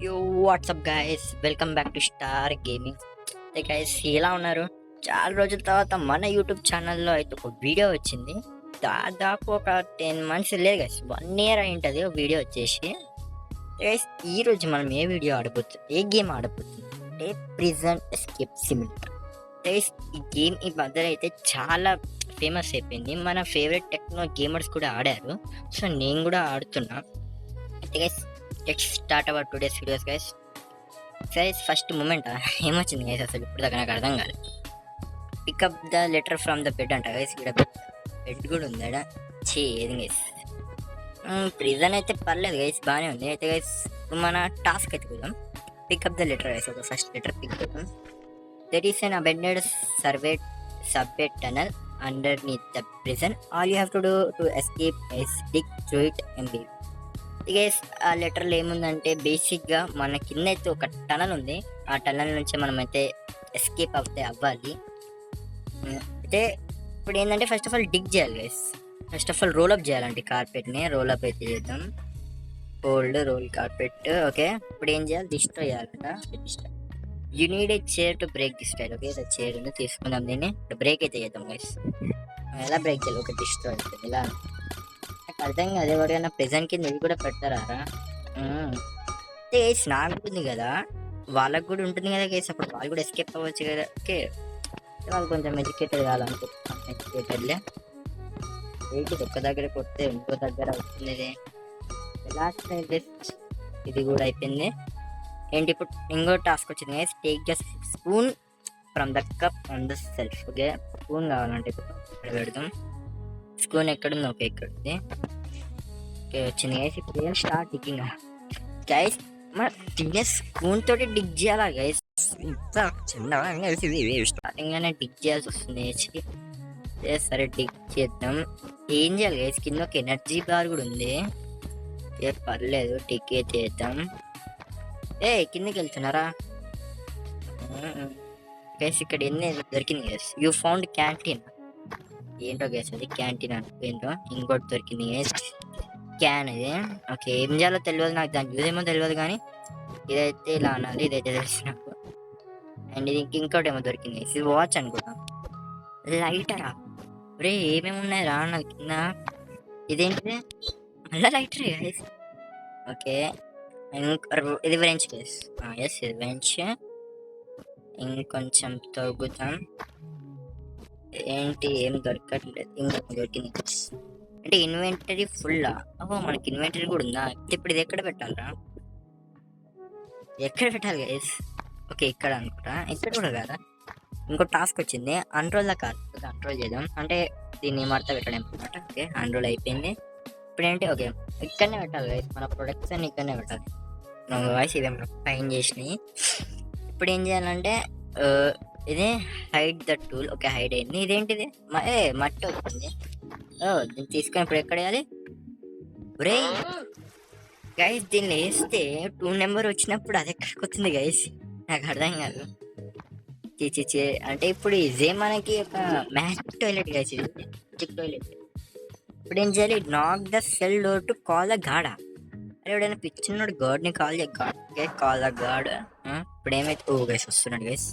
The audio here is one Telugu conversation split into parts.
యో WhatsApp guys, welcome back to star gaming. Guys ఎలా ఉన్నారు? చాలా రోజుల తర్వాత మన యూట్యూబ్ ఛానల్లో అయితే ఒక వీడియో వచ్చింది. దాదాపు ఒక 10 months లేదు గైస్, 1 year అయి ఉంటుంది వీడియో వచ్చేసి. గైస్ ఈరోజు మనం ఏ గేమ్ ఆడబోతుంది అంటే ప్రిజన్ ఎస్కేప్ సిమ్యులేటర్. గైస్ ఈ గేమ్ ఈ మధ్య అయితే చాలా ఫేమస్ అయిపోయింది. మన ఫేవరెట్ టెక్నో గేమర్స్ కూడా ఆడారు. సో నేను కూడా ఆడుతున్నా. అయితే guys let's start our today's videos guys. Guys first moment ఏమొచ్చింది గైస్, అసలు ఇప్పుడు దాకా నాకు అర్థం కాలేదు. Pick up the letter from the bed అంట గైస్. ఇక్కడ బెడ్ కూడా ఉందా? ఏది గైస్, ప్రిజన్ అయితే పర్లేదు గైస్, బాగానే ఉంది. అయితే గైస్ ఇప్పుడు మన టాస్క్ అయితే చూద్దాం. Pick up the letter guys. ఒక ఫస్ట్ లెటర్ పిక్ చేద్దాం. That is an abandoned subway tunnel underneath the prison. All you have to do to escape is dig through it and leave. Guys ఆ లెటర్లో ఏముందంటే బేసిక్గా మన కింద అయితే ఒక టనల్ ఉంది. ఆ టనల్ నుంచి మనం అయితే ఎస్కేప్ అవ్వాలి. అయితే ఇప్పుడు ఏంటంటే ఫస్ట్ ఆఫ్ ఆల్ డిగ్ చేయాలి guys. First of all role up చేయాలంటే కార్పెట్ని రోల్ అప్ అయితే చేద్దాం. Hold role carpet. ఓకే ఇప్పుడు ఏం చేయాలి? డిస్ట్రాయ్ చేయాలంట. You need a chair to break the style. Okay chair ఉంది, తీసుకుందాం దీన్ని. బ్రేక్ అయితే చేద్దాం గైస్. ఎలా బ్రేక్ చేయాలి? ఒక డిస్ట్రాయ్ అవుతుంది ఇలా. నాకు అర్థం కాదు, ఎవరికైనా ప్రెజెంట్ కింద ఇది కూడా పెడతారా? గైస్ నాకు ఉంది కదా, వాళ్ళకు కూడా ఉంటుంది కదా గైస్. అప్పుడు వాళ్ళు కూడా ఎస్కేప్ అవ్వచ్చు కదా. ఓకే వాళ్ళు కొంచెం ఎడ్యుకేటెడ్ కావాలనుకుంటున్నాను. ఎడ్యుకేటెడ్లే ఏంటి ఒక్క దగ్గర కొడితే ఇంకో దగ్గర అవుతుంది. లాస్ట్ ఇది కూడా అయిపోయింది. ఏంటి ఇప్పుడు ఇంకో టాస్క్ వచ్చింది guys. Take the spoon from the cup on the self. Okay spoon కావాలంటే ఇప్పుడు ఇక్కడ పెడదాం. స్పూన్ ఎక్కడుంది? ఓకే ఇక్కడ ఉంది. ఓకే వచ్చింది గైస్. ఇప్పుడు ఏం స్టార్ట్ డిగ్గింగ్ గైస్. మన తినే స్పూన్ తోటి డిగ్ చేయాలా గైస్? ఇంత చిన్నగా స్టార్టింగ్గానే డిగ్ చేయాల్సి వస్తుంది. సరే డిగ్ చేద్దాం. ఏం చేయాలి గైస్? కింద ఒక ఎనర్జీ బార్ కూడా ఉంది. ఏ పర్లేదు డిగ్ చేద్దాం. కిందకి వెళ్తున్నారా గైస్? ఇక్కడ ఎన్ని దొరికింది గైస్. You found canteen. ఏంటో గైస్ అది క్యాంటీన్ అనుకుంటో. ఇంకోటి దొరికింది గైస్, క్యాన్ ఇది. ఓకే ఏం చేయాలో తెలియదు నాకు, దాని యూజ్ ఏమో తెలియదు కానీ ఇదైతే ఇలా అనాలి, ఇదైతే తెలుసు నాకు. అండ్ ఇది ఇంకోటి ఏమో దొరికింది, ఇది వాచ్ అనుకుంటా. లైటరా? రే ఏమేమి ఉన్నాయి రా నాకు కింద. ఇదేంటిది? మళ్ళీ లైటరే గైస్. ఓకే ఇది వెంచ్ గైస్. ఎస్ ఇది వెంచ్. ఇంకొంచెం తగ్గుతాం. ఏంటి ఏం దొరకట్లేదు. ఇంకొక దొరికింది అంటే ఇన్వెంటరీ ఫుల్లా? ఓహో మనకి ఇన్వెంటరీ కూడా ఉందా? ఇప్పుడు ఇది ఎక్కడ పెట్టాలరా? ఎక్కడ పెట్టాలి గైస్? ఓకే ఇక్కడ అనుకుంటా. ఇక్కడ కూడా కదా. ఇంకో టాస్క్ వచ్చింది, అన్రోల్ ద కార్. కంట్రోల్ చేద్దాం అంటే దీన్ని మడత పెట్టడం అనమాట. ఓకే అన్రోల్ అయిపోయింది. ఇప్పుడు ఏంటి? ఓకే ఇక్కడనే పెట్టాలి గైస్. మన ప్రొడక్ట్స్ అన్ని ఇక్కడనే పెట్టాలి. వాయిస్ ఇవేమో ఫైన్ చేసినాయి. ఇప్పుడు ఏం చేయాలంటే ఇది hide the tool. Okay hide అయింది. ఇదేంటిది? మట్టి వచ్చింది. దీన్ని తీసుకొని ఇప్పుడు ఎక్కడ వేయాలి? బ్రే గైస్ దీన్ని వేస్తే 2 నెంబర్ వచ్చినప్పుడు అది ఎక్కడికి వచ్చింది గైస్? నాకు అర్థం కాదు. చీ అంటే ఇప్పుడు ఇదే మనకి ఒక మ్యాజిక్ టాయిలెట్ గైస్. ఇది మ్యాజిక్ టాయిలెట్. ఇప్పుడు ఏం చేయాలి? Knock the cell door to call the god. అరే ఎవడైనా పిచ్చిన్నాడు గాడ్ని కాల్ కాల్ ద గాడ్. ఇప్పుడు ఏమైతే గైస్ వస్తున్నాడు గైస్.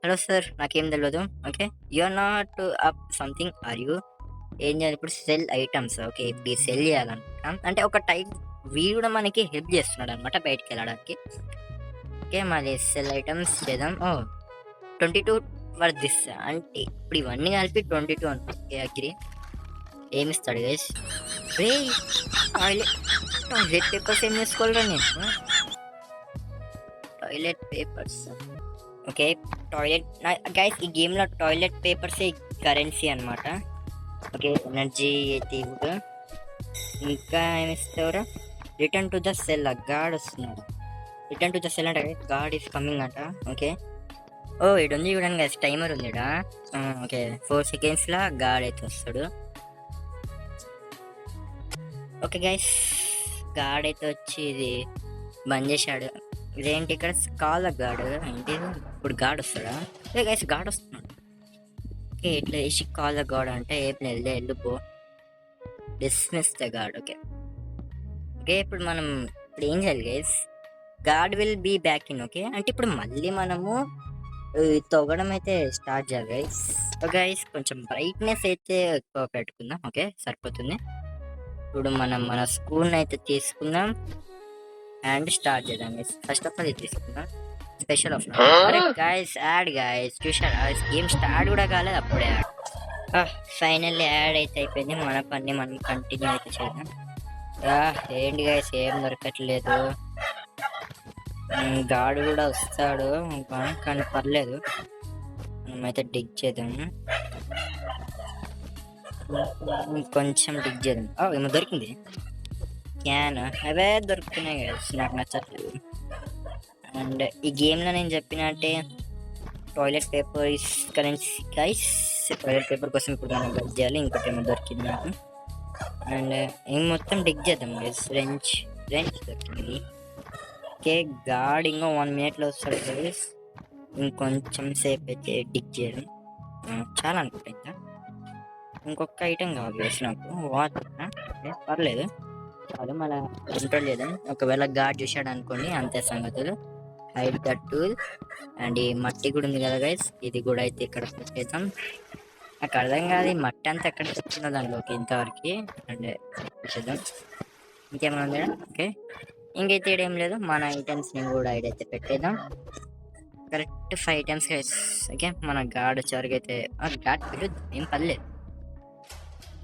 హలో సార్ నాకేం తెలియదు. Okay you're not up something are you? ఏం చేయాలి ఇప్పుడు? Sell items. ఓకే ఇప్పుడు సెల్ చేయాలనుకుంటా. అంటే ఒక టైప్ వీడు కూడా మనకి హెల్ప్ చేస్తున్నాడు అనమాట బయటికి వెళ్ళడానికి. ఓకే మళ్ళీ సెల్ ఐటమ్స్ చేద్దాం. 22 ఫర్ దిస్. అంటే ఇప్పుడు ఇవన్నీ కలిపి 22 అనుకో. Okay agree. ఏమిస్తాడు గైస్? టాయిలెట్ పేపర్స్ ఏం చేసుకోవాలరా నేను? Toilet papers. Okay toilet guys ఈ గేమ్లో టాయిలెట్ పేపర్స్ కరెన్సీ అనమాట. ఓకే ఎనర్జీ అయితే ఇవ్వగా ఇంకా ఏమిస్తావురా? Return to the cell. God వస్తున్నాడు. రిటర్న్ టు ద సెల్ అంటే గాడ్ ఈస్ కమింగ్ అంట. ఓకే ఇది ఉంది చూడండి గైస్, టైమర్ ఉంది ఇక్కడ. ఓకే 4 secondsలో గాడ్ అయితే వస్తాడు. ఓకే గైస్ గాడ్ అయితే వచ్చి ఇది బంద్ చేశాడు. ఇదేంటి ఇక్కడ? కాల్ గాడ్ ఏంటి? ఇప్పుడు గాడ్ వస్తాడా? గైస్ గాడ్ వస్తున్నాడు. ఓకే ఇట్లా వేసి కాల్ గాడ్ అంటే ఏం లేదు, వెళ్ళిపో. Dismiss the God. ఓకే ఇప్పుడు మనం ఇప్పుడు ఏం చేయాలి guys? God will be back in. Okay, అంటే ఇప్పుడు మళ్ళీ మనము తవ్వడం అయితే స్టార్ట్ చేయాలి గైస్. గైస్ కొంచెం బ్రైట్నెస్ అయితే ఎక్కువ పెట్టుకుందాం. ఓకే, సరిపోతుంది. ఇప్పుడు మనం మన స్కూల్ అయితే తీసుకుందాం అండ్ స్టార్ట్ చేద్దాం గైస్. ఫస్ట్ ఆఫ్ ఆల్ ఇది తీసుకుందాం, స్పెషల్ ఆఫ్. అరే గైస్, యాడ్ గైస్, చూసారా? గేమ్ స్టార్ట్ కూడా కాలేదు అప్పుడే యాడ్. ఫైనల్లీ యాడ్ అయితే అయిపోయింది. మన పని మనం కంటిన్యూ అయితే చేద్దాం. ఏంటి గైస్, ఏం దొరకట్లేదు. గాడు కూడా వస్తాడు కానీ పర్లేదు, మనమైతే డిగ్ చేద్దాం. కొంచెం డిగ్ చేద్దాం. ఏమో దొరికింది. క్యాన్ అవే దొరుకుతున్నాయి గైస్, నాకు నచ్చట్లేదు. అండ్ ఈ గేమ్లో నేను చెప్పినట్టే toilet paper is currency guys. Toilet paper కోసం ఇప్పుడు మనం డిగ్ చేయాలి. ఇంకోటి ఏమో దొరికింది నాకు. అండ్ ఏం మొత్తం డిగ్ చేద్దాం గైస్. రెంచ్ దొరికింది. ఓకే, గాడ్ ఇంకో 1 minute వస్తాడు గైస్. ఇంకొంచెం సేపు అయితే డిగ్ చేయడం చాలా అనుకుంటా. ఇంకా ఇంకొక ఐటెం కావాలి గైస్ నాకు, వాటర్. పర్లేదు, చాలు మళ్ళీ కంట్రోల్ చేద్దాం. ఒకవేళ గాడ్ చూసాడు అనుకోండి, అంతే సంగతులు. Hide the tool. అండ్ ఈ మట్టి కూడా ఉంది కదా గైస్, ఇది కూడా అయితే ఇక్కడ పెట్టేద్దాం. నాకు అర్థం కాదు ఈ మట్టి అంతా ఎక్కడ తెచ్చిందో దానిలోకి ఇంతవరకు. అండ్ చూద్దాం ఇంకేమైనా ఉంది. ఓకే, ఇంకైతే ఏం లేదు. మన ఐటమ్స్ ని కూడా ఇదైతే పెట్టేద్దాం. Correct 5 items guys. ఓకే, మన గాడ్ వచ్చేవరకు అయితే గాడ్ పిలుద్దాం, ఏం పర్లేదు.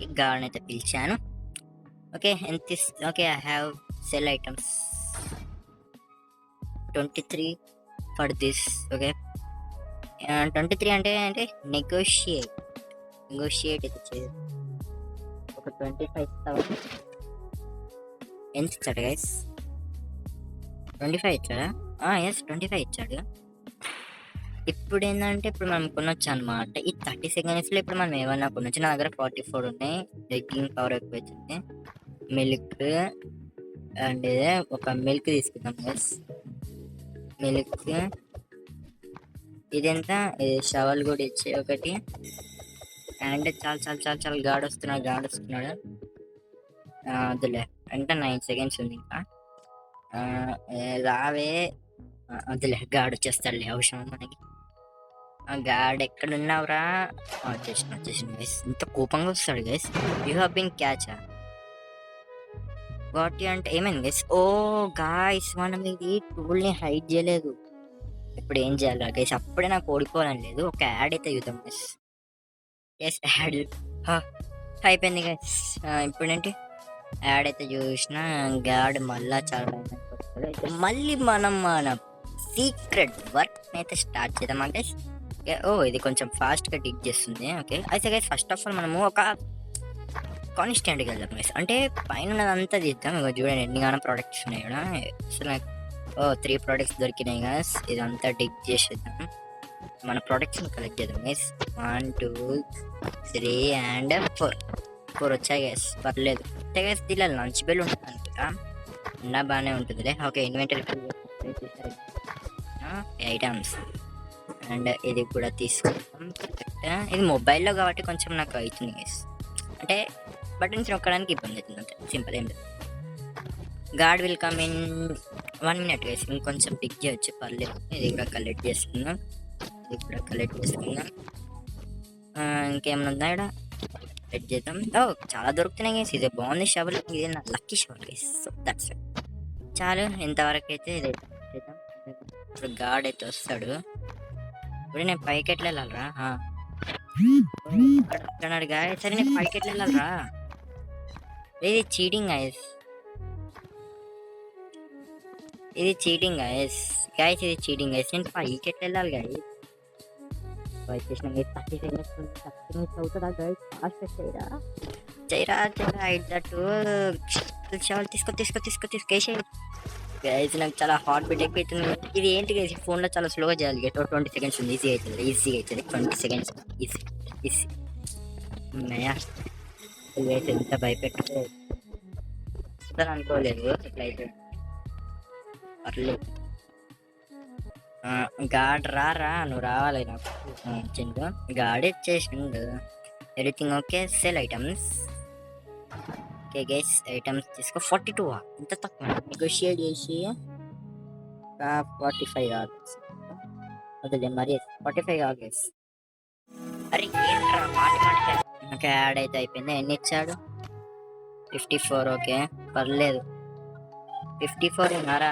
ఈ గాడ్ అయితే పిలిచాను. ఓకే, ఎంత okay, I have cell items 23 for this. Okay, 23 అంటే నెగోషియేట్ అయితే చేయదు. ఒక 25 ఇస్తావా? ఎంత ఇచ్చాడు గైస్? 25 ఇచ్చాడా? ఎస్, 25 ఇచ్చాడు. ఇప్పుడు ఏంటంటే ఇప్పుడు మనం కొనొచ్చు అనమాట. ఈ 30 secondsలో ఇప్పుడు మనం ఏమన్నా కొనొచ్చు. నా దగ్గర 44 ఉన్నాయి. ఎగ్గింగ్ పవర్ ఎక్కువ వచ్చింది. మిల్క్ అండ్ ఒక మిల్క్ తీసుకుందాం గైస్. మిల్క్ ఇదెంత? షవల్ కూడా ఇచ్చే ఒకటి. అండ్ చాలా గాడ్ వస్తున్నాడు. వద్దులే, అంటే 9 seconds ఉంది ఇంకా. రావే, వద్దులే, గాడ్ వచ్చేస్తాడులే, అవసరం మనకి. గాడ్ ఎక్కడున్నావురా? వచ్చేసిన గైస్. ఇంత కోపంగా వస్తాడు guys. You have been catch. వాటి అంటే ఏమైంది గైస్? ఓ గాయస్, మనం ఇది టూల్ని హైడ్ చేయలేదు. ఇప్పుడు ఏం చేయాలి గైస్? అప్పుడే నాకు ఓడిపోవాలని లేదు. ఒక యాడ్ అయితే చూద్దాం గైస్. ఎస్, యాడ్ అయిపోయింది గైస్. ఇప్పుడేంటి యాడ్ అయితే చూసిన గాడ్ మళ్ళా చాలా మళ్ళీ మనం మన సీక్రెట్ వర్క్ అయితే స్టార్ట్ చేద్దాం గైస్. ఇది కొంచెం ఫాస్ట్గా డిగ్ చేస్తుంది. ఓకే, అయితే గైస్ ఫస్ట్ ఆఫ్ ఆల్ మనము ఒక కాన్స్టెంట్గా వెళ్దాం గైస్. అంటే పైన ఉన్నదంతా తీద్దాం. ఇక చూడండి ఎన్నిగానో ప్రోడక్ట్స్ ఉన్నాయి కూడా. సో నాకు 3 products దొరికినాయి గైస్. ఇదంతా డిగ్ చేసేద్దాం. మన ప్రోడక్ట్స్ని కలెక్ట్ చేద్దాం గైస్. 1 2 3 and 4 వచ్చాయి గైస్, పర్లేదు. అయితే గైస్ దీనిలో లంచ్ బెల్ ఉంటుంది అనుకుంటా. బాగానే ఉంటుందిలే. ఓకే, ఇన్వెంటరీ ఐటమ్స్ అండ్ ఇది కూడా తీసుకుంటాం. ఇది మొబైల్లో కాబట్టి కొంచెం నాకు అవుతుంది గైస్. అంటే బటన్స్ నొక్కడానికి ఇబ్బంది అవుతుంది, అంతే సింపుల్. ఏం లేదు. God will come in 1 minute guys. ఇంకొంచెం పిక్ చేయొచ్చు, పర్లేదు. ఇది కూడా కలెక్ట్ చేసుకుందాం. ఇంకేమైనా ఉందా ఇక్కడ? కలెక్ట్ చేద్దాం. చాలా దొరుకుతున్నాయి గైస్. ఇది బాగుంది షవల్. ఇది నా lucky shovel guys. So that's చాలు. ఇంతవరకు అయితే ఇది చేద్దాం. ఇప్పుడు గాడ్ అయితే వస్తాడు. ఇప్పుడు నేను పైకి ఎట్లా వెళ్ళాలరా? అన్నాడు గాయస్. సరే నేను పైకి ఎట్లా వెళ్ళాలరా? ఇది చీటింగ్ గాయస్. ఇది చీటింగ్ గాయస్. ఇది చీటింగ్ గాయస్. నేను పైకి ఎట్లా వెళ్ళాలి గాయస్? వచ్చేసిన 30 seconds అవుతుందా గాయస్? ఫాస్ట్ చేయరా. తీసుకొచ్చేసి గైస్. నాకు చాలా హార్ట్ బీట్ ఎక్కువ అవుతుంది. ఇది ఏంటి గైస్? ఫోన్లో చాలా స్లోగా చేయాలి. 20 seconds ఉంది. ఈజీగా అవుతుంది 20 seconds. ఈజీ ఉన్నాయా గైస్? ఎంత భయపెట్టు అనుకోలేదు. ఇట్లయితే పర్లేదు. గాడ్ రారా, నువ్వు రావాలి. నాకు వచ్చిండు గాడ్, ఇచ్చేసిండు. Everything okay. Cell items. Okay guys, items తీసుకో. 42 ఇంత తక్కువ నెగోషియేట్ చేసి 45 కావాలి వదిలే మరి 45 కావాలి గైస్. అరే ఏంట్రా మాటి మాటికి నాకు యాడ్ అయితే అయిపోయింది. ఎన్ని ఇచ్చాడు? 54. ఓకే పర్లేదు. 54 ఉన్నారా?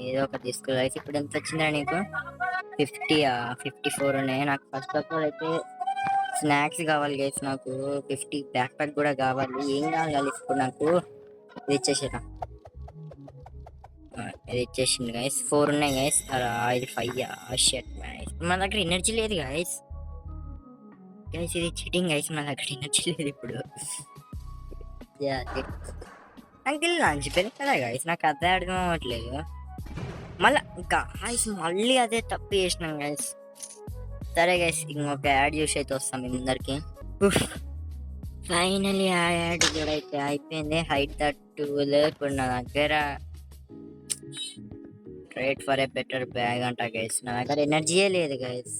ఏదో ఒకటి తీసుకోవాలి. అయితే ఇప్పుడు ఎంత వచ్చిందా నీకు? 50. 54 ఉన్నాయి నాకు. ఫస్ట్ ఆఫ్ ఆల్ అయితే స్నాక్స్ కావాలి గైస్ నాకు. 50 బ్యాక్ ప్యాక్ కూడా కావాలి. ఏం కావాలి ఇప్పుడు నాకు? ఇది ఇచ్చేసారా? ఇది ఇచ్చేసింది గైస్. 4 ఉన్నాయి గైస్. ఇది 5. షర్ట్ గైస్ మన దగ్గర ఎనర్జీ లేదు గైస్. గైస్ ఇది చీటింగ్ గైస్. మన దగ్గర ఎనర్జీ లేదు ఇప్పుడు. నాకు తెలియదు లంచ్ బెల్ కదా గైస్. నాకు అదే అర్థం అవ్వట్లేదు. మళ్ళీ గాయస్ మళ్ళీ అదే తప్పు చేసినాం గైస్. సరే గైస్ ఇంకొక యాడ్ చూసి అయితే వస్తాం మీ ముందరికి. ఫైనలీ ఆ యాడ్ కూడా అయితే అయిపోయింది. హైట్ దట్ టూల్ ఇప్పుడు నా దగ్గర trade for a better bag అంట గైస్. నా దగ్గర ఎనర్జీయే లేదు గైస్.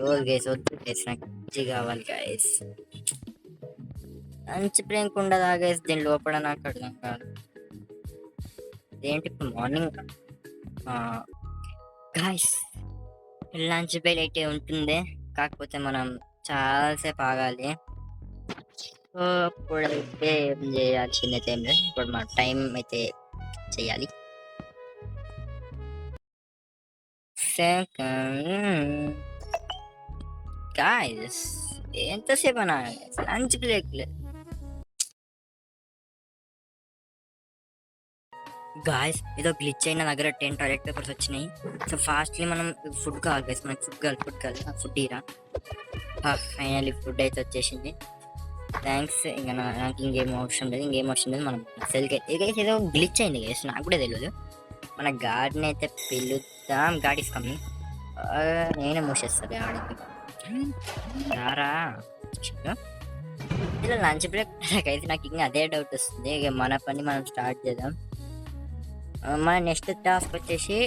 రోజు గైస్ వద్దు గైస్. నాకు ఎనర్జీ కావాలి గైస్. లంచ్ బ్రేక్ ఉండదా గైస్ దీని లోపల? నాకు అర్థం కాదు. ఏంటి ఇప్పుడు మార్నింగ్ గాయస్ లంచ్ బెల్ అయితే ఉంటుంది. కాకపోతే మనం చాలాసేపు ఆగాలి. సో ఇప్పుడైతే ఏం చేయాల్సింది అయితే ఏం లేదు. ఇప్పుడు మన టైం అయితే చేయాలి. గాయస్ ఎంతసేపు అన్నా లంచ్ బ్రేక్ లేదు గాయస్. ఏదో గ్లిచ్ అయిన దగ్గర 10 టాయిలెట్ పేపర్స్ వచ్చినాయి. సో ఫాస్ట్లీ మనం ఫుడ్ కావాలి గైస్. మనకి ఫుడ్ కావాలి ఫుడ్ ఇరా. ఫైనల్లీ ఫుడ్ అయితే వచ్చేసింది. థ్యాంక్స్. ఇంకా నాకు ఇంకేం అవసరం లేదు. మనం సెల్కి ఏదో గ్లిచ్ అయింది గైస్. నాకు కూడా తెలియదు. మన గార్డ్ని అయితే పిలుద్దాం. God is coming. నేనే మూసేస్తాను ఆడికి రారా. ఇలా లంచ్ బ్రేక్ అయితే నాకు ఇంకా అదే డౌట్ వస్తుంది. ఇక మన పని మనం స్టార్ట్ చేద్దాం. మన నెక్స్ట్ టాస్క్ వచ్చేసి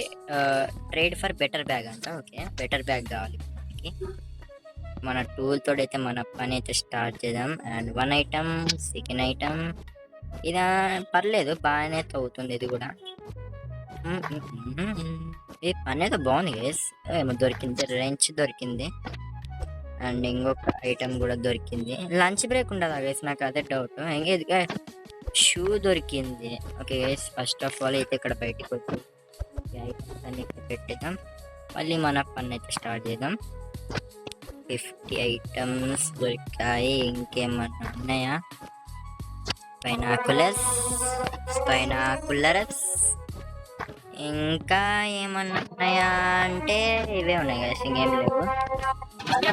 ట్రేడ్ ఫర్ బెటర్ బ్యాగ్ అంట. ఓకే బెటర్ బ్యాగ్ కావాలి మనకి. మన టూల్ తోడైతే మన పని అయితే స్టార్ట్ చేద్దాం. అండ్ 1 ఐటమ్, సెకండ్ ఐటమ్ ఇది పర్లేదు బాగానే అవుతుంది. ఇది కూడా ఈ పని అయితే బాగుంది గైస్. ఏమో దొరికింది, రెంచ్ దొరికింది. అండ్ ఇంకొక ఐటమ్ కూడా దొరికింది. లంచ్ బ్రేక్ ఉండదా గైస్? నాకు అదే డౌట్. ఇంకేది షూ దొరికింది. Okay guys first of all అయితే ఇక్కడ బయటకు వచ్చి ఐటమ్స్ అన్ని పెట్టేద్దాం. మళ్ళీ మన పని అయితే స్టార్ట్ చేద్దాం. 50 ఐటమ్స్ దొరికాయి. ఇంకేమన్నా ఉన్నాయా? పైనాకులర్స్ ఇంకా ఏమన్నా ఉన్నాయా అంటే ఇవే ఉన్నాయి గైస్. ఇంకేం లేవు.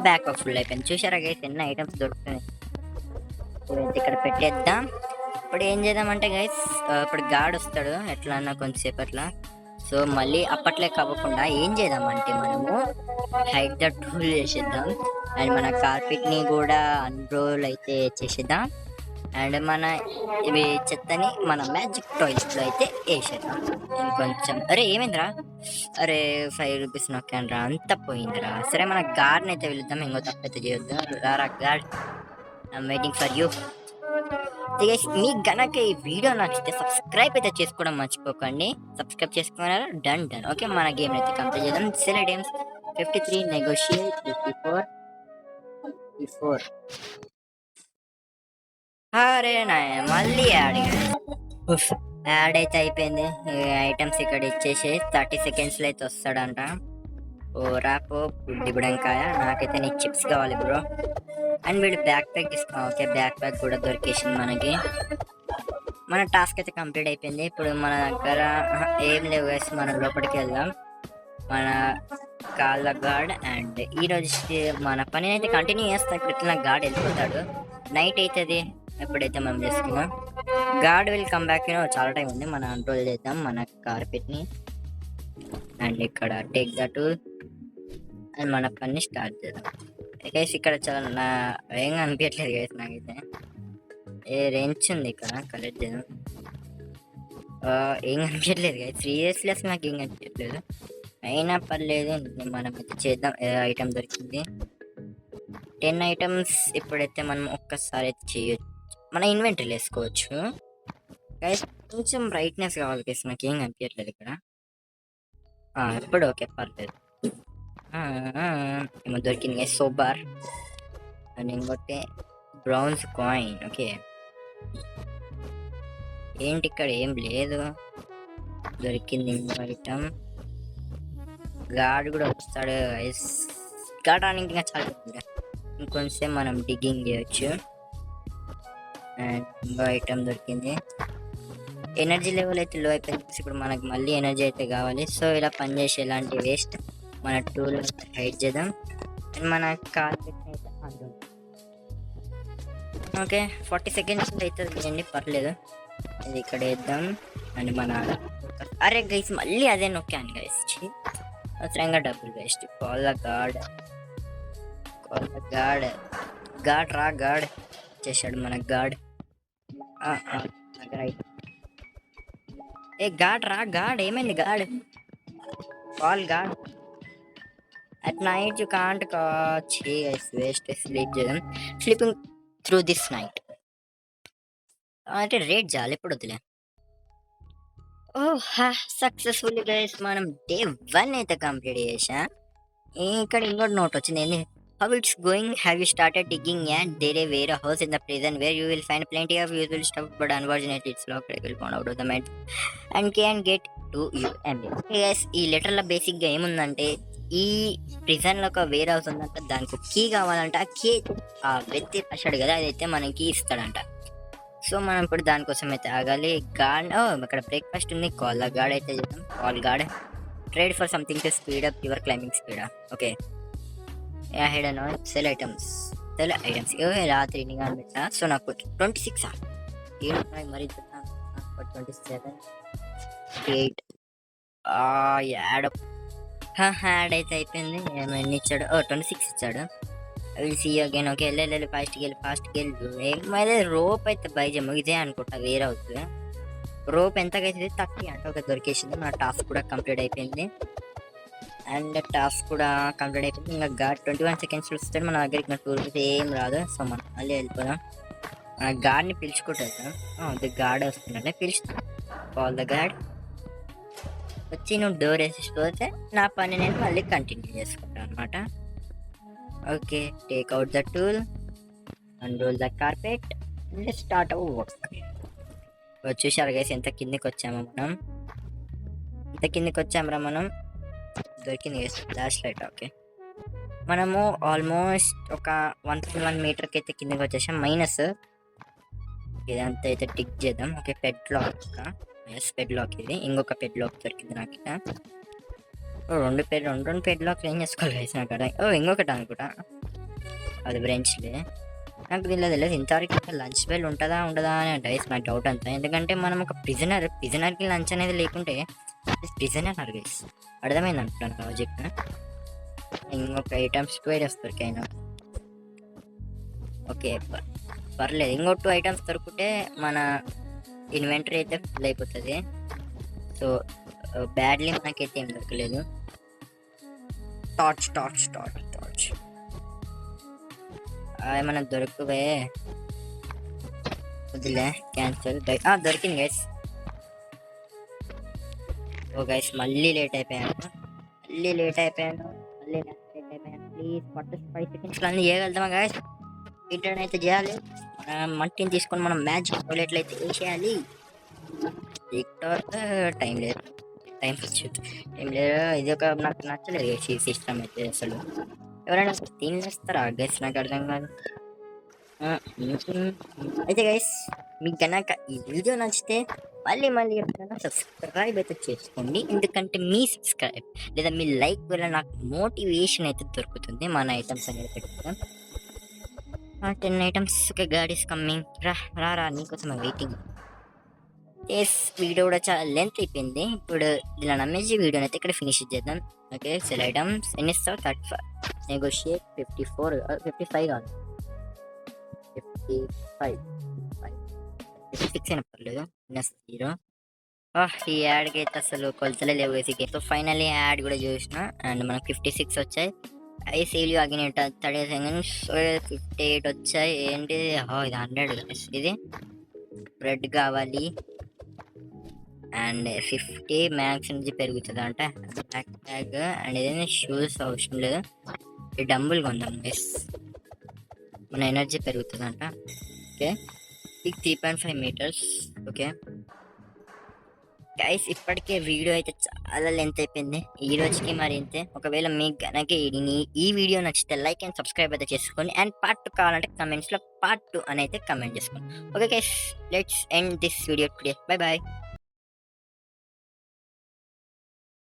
బ్యాక్ ఫుల్ అయిపోయింది. చూసారా గైస్ ఎన్ని ఐటమ్స్ దొరుకుతున్నాయి. ఇక్కడ పెట్టేద్దాం. ఇప్పుడు ఏం చేద్దామంటే గైస్ ఇప్పుడు గాడ్ వస్తాడు ఎట్లా అన్నా కొంచెంసేపు అట్లా. సో మళ్ళీ అప్పట్లే కాకుండా ఏం చేద్దామంటే మనము హైట్ ద టూల్ చేసేద్దాం. అండ్ మన కార్పెట్ని కూడా అన్రోల్ అయితే చేసేద్దాం. అండ్ మన ఇవి చెత్తని మన మ్యాజిక్ టాయ్స్లో అయితే వేసేద్దాం. ఇంకొంచెం అరే ఏమైందిరా? అరే 5 రూపీస్ నొక్కాను అంత పోయిందిరా. సరే మన గార్డ్ని అయితే వెళ్దాం. ఇంకో తప్పైతే చేయొద్దు. రారా guard, I'm waiting for you. మీకు గనక ఈ వీడియో నచ్చితే సబ్స్క్రైబ్ అయితే చేసుకోవడం మర్చిపోకండి. సబ్స్క్రైబ్ చేసుకున్నారా? డన్. ఓకే మన గేమ్ అయితే కంప్లీట్ చేద్దాం. Select games 53 negotiate 54. అరే మళ్ళీ యాడ్ అయితే అయిపోయింది. ఐటమ్స్ ఇక్కడ ఇచ్చేసి 30 సెకండ్స్లో అయితే వస్తాడంట. ఓ రాపో బుడ్డి బుడంకాయ. నాకైతే నీకు చిప్స్ కావాలి బ్రో. అండ్ వీడు బ్యాక్ ప్యాక్ తీసుకో. ఓకే బ్యాక్ ప్యాక్ కూడా దొరికేసింది మనకి. మన టాస్క్ అయితే కంప్లీట్ అయిపోయింది. ఇప్పుడు మన దగ్గర ఏం లేవు గైస్. మనం లోపలికి వెళ్దాం. మన కాళ్ళ గార్డ్ అండ్ ఈరోజు మన పని అయితే కంటిన్యూ చేస్తాం. ఇప్పుడు ఇట్లా గార్డ్ వెళ్ళిపోతాడు. నైట్ అవుతుంది ఎప్పుడైతే మనం చేసుకున్నాం. Guard will come back. చాలా టైం ఉంది. మనం కంట్రోల్ చేద్దాం మన కార్పెట్ని. అండ్ ఇక్కడ టేక్ ద టూల్ అండ్ మన పని స్టార్ట్ చేద్దాం. గైస్ ఇక్కడ చాలా ఏం అనిపించట్లేదు గైస్ నాకైతే. రెంచ్ ఉంది ఇక్కడ కలెక్ట్ చేద్దాం. ఏం అనిపించట్లేదు గైస్. సీరియస్లీ అసలు నాకు ఏం అనిపించట్లేదు. అయినా పర్లేదు మనమైతే చేద్దాం. ఐటమ్ దొరికింది 10 ఐటమ్స్. ఇప్పుడైతే మనం ఒక్కసారి అయితే చేయొచ్చు. మన ఇన్వెంటరీలో వేసుకోవచ్చు గైస్. కొంచెం బ్రైట్నెస్ కావాలి గైస్, నాకు ఏం కనిపించట్లేదు ఇక్కడ. ఇప్పుడు ఓకే, పర్లేదు. ఏమో దొరికింది గైస్, సోబార్ అండ్ ఇంకోటి బ్రౌన్స్ కాయిన్. ఓకే, ఏంటి ఇక్కడ ఏం లేదు. దొరికింది ఇంకో ఐటమ్. గాడ్ కూడా వస్తాడు గైస్, గాడ్ రానికి ఇంకా చాలా ఇంకొంచెం మనం డిగ్గింగ్ చేయొచ్చు. అండ్ ఇంకో ఐటమ్ దొరికింది. ఎనర్జీ లెవెల్ అయితే లో అయిపోయింది. ఇప్పుడు మనకు మళ్ళీ ఎనర్జీ అయితే కావాలి. సో ఇలా పనిచేసే ఎలాంటి వేస్ట్ మన టూల్ హైడ్ చేద్దాం. అండ్ మన కార్పెట్ అయితే అందులో ఓకే 40 సెకండ్స్ అవుతుంది అండి, పర్లేదు. ఇది ఇక్కడ వేద్దాం. అండ్ మన అరే గైస్ మళ్ళీ అదే నొక్కాను గైస్, అవసరంగా డబ్బులు waste. Call the God, call the God. God రా, గాడ్ చేశాడు మన గాడ్. రైట్, ఏ గాడ్ రా, గాడ్ ఏమైంది God? Call God. At night you can't waste sleep చేద్దాం. స్లీపింగ్ త్రూ దిస్ నైట్ అంటే రేట్ చాలు, ఎప్పుడు వద్దులే. సక్సెస్ఫుల్ గైస్ మనం డే 1 అయితే కంప్లీట్ చేసా. ఇక్కడ ఇంకోటి నోట్ వచ్చింది, ఏంది? How it's going, have you started digging and there a warehouse in the prison where you will find plenty of useful stuff but unfortunately it's locked. I will found out of the mat and can get to you and guys. ఈ లెటర్లో బేసిక్గా ఏముందంటే, ఈ ప్రిజన్లో ఒక వేర్ హౌస్ ఉందంట, దానికి కీ కావాలంట. ఆ కీ ఆ వ్యక్తి రాశాడు కదా, అదైతే మనకి ఇస్తాడంట. సో మనం ఇప్పుడు దానికోసం అయితే ఆగాలి. గాడ్ ఇక్కడ బ్రేక్ఫాస్ట్ ఉంది. కాల్ ద గాడ్ అయితే చేద్దాం. Call God, trade for something to speed up your climbing speed. Okay, head and cell items, cell items. రాత్రి నిఘా పెట్టా. సో నాకు 26 మరి 27 8 యాడ్ యాడ్ అయితే అయిపోయింది. ఏమైనా ఇచ్చాడు? 26 ఇచ్చాడు. Will see again. ఓకే, వెళ్ళి ఫాస్ట్కి వెళ్ళు. ఏమైతే రోప్ అయితే బై చేయము, ఇదే అనుకుంటా వేరే అవుతుంది. రోప్ ఎంతకైతుంది? 30 అంటే ఒక దొరికేసింది. నా టాస్క్ కూడా కంప్లీట్ అయిపోయింది. అండ్ టాస్క్ కూడా కంప్లీట్ అయిపోయింది. ఇంకా గాడ్ 21 సెకండ్స్ వస్తాడు మన దగ్గరికి. నా టూర్ అయితే ఏం రాదు. సో మనం మళ్ళీ వెళ్ళిపోదాం. మన గాడ్ని పిలుచుకుంటాను. గాడ్ వస్తుందంటే పిలుస్తాను. Call the God. వచ్చి నువ్వు డోర్ వేసిపోతే నా పని నేను మళ్ళీ కంటిన్యూ చేసుకుంటాను అనమాట. Okay, take out the tool, unroll the carpet, start our work. చూసారు గైస్ ఎంత కిందికి వచ్చామో మనం. ఎంత కిందికి వచ్చామరా మనం. దొరికింది గైస్ ఫ్లాష్ లైట్. ఓకే, మనము ఆల్మోస్ట్ ఒక 1.1 మీటర్కి అయితే కిందికి వచ్చేసాం. మైనస్ ఇదంతా అయితే టిక్ చేద్దాం. ఓకే, పెడ్ లాక్. పెడ్ లాక్ ఇది. ఇంకొక పెడ్ లాక్ దొరికింది నాకు ఇక్కడ. రెండు పెడ్ లాక్ ఏం చేసుకోవాలి గైస్ నాకు అక్కడ. ఇంకొకటి అనుకుంటా, అది బ్రెంచ్లే. నాకు దీనిలో తెలియదు ఇంతవరకు లంచ్ బెల్ ఉంటుందా ఉండదా అని గైస్ నాకు డౌట్ అంతా. ఎందుకంటే మనం ఒక ప్రిజనర్కి లంచ్ అనేది లేకుంటే ప్రిజనర్ గైస్, అర్థమైంది అనుకుంటాను ప్రాజెక్ట్. ఇంకొక ఐటమ్స్ 2 ఐటమ్స్ దొరికాయినా. ఓకే, పర్లేదు. ఇంకో 2 ఐటమ్స్ దొరికితే మన ఇన్వెంటరీ అయితే ఫుల్ అయిపోతుంది. సో బ్యాడ్లీ మనకైతే ఏం దొరకలేదు. టార్చ్ ఏమన్నా దొరకవే? వదిలే, క్యాన్సల్. దొరికింది గైస్. ఓ గైస్ మళ్ళీ లేట్ అయిపోయాను. ప్లీజ్ 45 సెకండ్స్లో అన్నీ చేయగలుగుతామా గైస్? రిటర్న్ అయితే చేయాలి. మట్టిని తీసుకొని మనం మ్యాచ్ ఎట్లయితే వేసేయాలి. టైం లేదు. ఇది ఒక నాకు నచ్చలేదు ఈ సిస్టమ్ అయితే. అసలు ఎవరైనా తినేస్తారా గైస్? నాకు అర్థం కాదు. అయితే గైస్ మీకు కనుక ఈ వీడియో నచ్చితే మళ్ళీ ఎప్పుడైనా సబ్స్క్రైబ్ అయితే చేసుకోండి. ఎందుకంటే మీ సబ్స్క్రైబ్ లేదా మీ లైక్ వల్ల నాకు మోటివేషన్ అయితే దొరుకుతుంది. మన ఐటమ్స్ అనేది పెట్టుకుందాం. 10 items. Okay, God is coming. రా నీకోసం వెయిటింగ్. వీడియో కూడా చాలా లెంత్ అయిపోయింది. ఇప్పుడు ఇలా నమ్మేసి వీడియోని అయితే ఇక్కడ ఫినిష్ చేద్దాం. ఓకే, సెల్ ఐటమ్స్ ఎన్ని ఇస్తావు? 35. నెగోషియేట్ 54 55 కాదు 56 అయినా పర్లేదు. -0. ఈ యాడ్కి అయితే అసలు కొలతలే లేవు వేసికి. సో ఫైనల్లీ యాడ్ కూడా చూసిన అండ్ మనకు 56 వచ్చాయి. I sale you again 30 seconds. 58 వచ్చాయి. ఏంటి ఇది 100 ఇది. బ్రెడ్ కావాలి. అండ్ 50 మ్యాక్స్ ఎనర్జీ పెరుగుతుంది అంట. బ్యాక్ ప్యాక్ అండ్ ఏదైనా షూస్ అవసరం లేదు. ఈ డంబుల్ కొందాం గైస్, మన ఎనర్జీ పెరుగుతుందంట. ఓకే, ఇది 3.5 మీటర్స్. ఓకే గైస్, ఇప్పటికే వీడియో అయితే చాలా లెంత్ అయిపోయింది ఈ రోజుకి. మరి ఇంతే. ఒకవేళ మీకు గనక ఈ వీడియో నచ్చితే లైక్ అండ్ సబ్స్క్రైబ్ అయితే చేసుకోండి. అండ్ పార్ట్ 2 కావాలంటే కమెంట్స్లో పార్ట్ 2 అని అయితే కమెంట్ చేసుకోండి. Okay guys, let's end this video today. Bye bye.